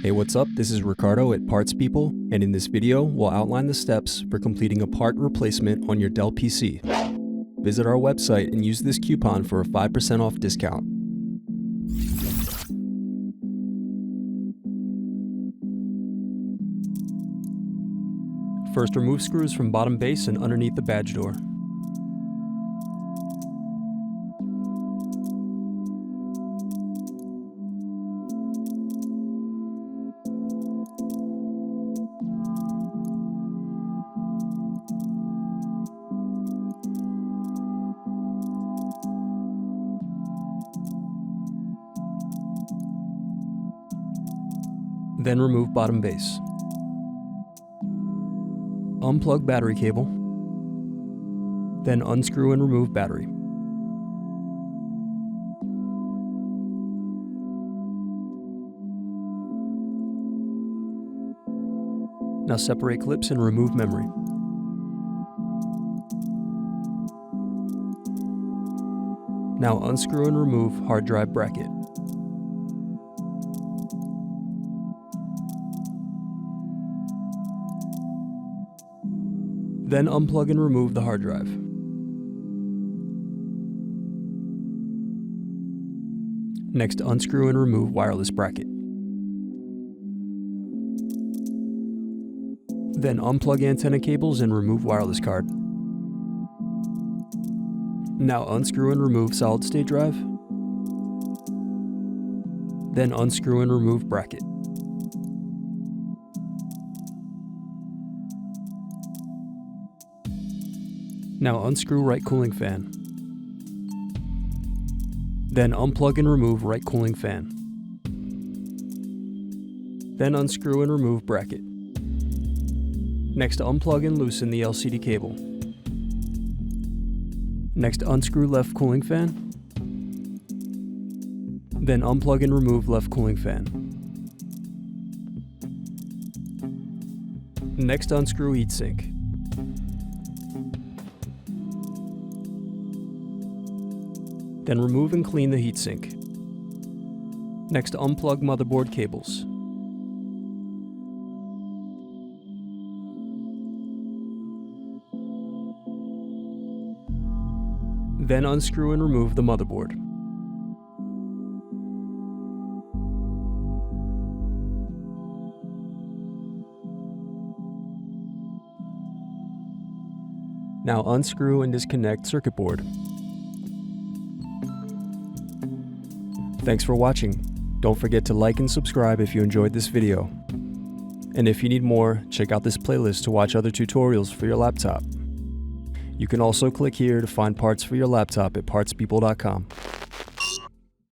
Hey, what's up? This is Ricardo at Parts People, and in this video, we'll outline the steps for completing a part replacement on your Dell PC. Visit our website and use this coupon for a 5% off discount. First, remove screws from bottom base and underneath the badge door. Then remove bottom base. Unplug battery cable. Then unscrew and remove battery. Now separate clips and remove memory. Now unscrew and remove hard drive bracket. Then unplug and remove the hard drive. Next, unscrew and remove wireless bracket. Then unplug antenna cables and remove wireless card. Now unscrew and remove solid state drive. Then unscrew and remove bracket. Now unscrew right cooling fan. Then unplug and remove right cooling fan. Then unscrew and remove bracket. Next, unplug and loosen the LCD cable. Next, unscrew left cooling fan. Then unplug and remove left cooling fan. Next, unscrew heatsink. Then remove and clean the heatsink. Next, unplug motherboard cables. Then unscrew and remove the motherboard. Now unscrew and disconnect circuit board. Thanks for watching. Don't forget to like and subscribe if you enjoyed this video. And if you need more, check out this playlist to watch other tutorials for your laptop. You can also click here to find parts for your laptop at partspeople.com.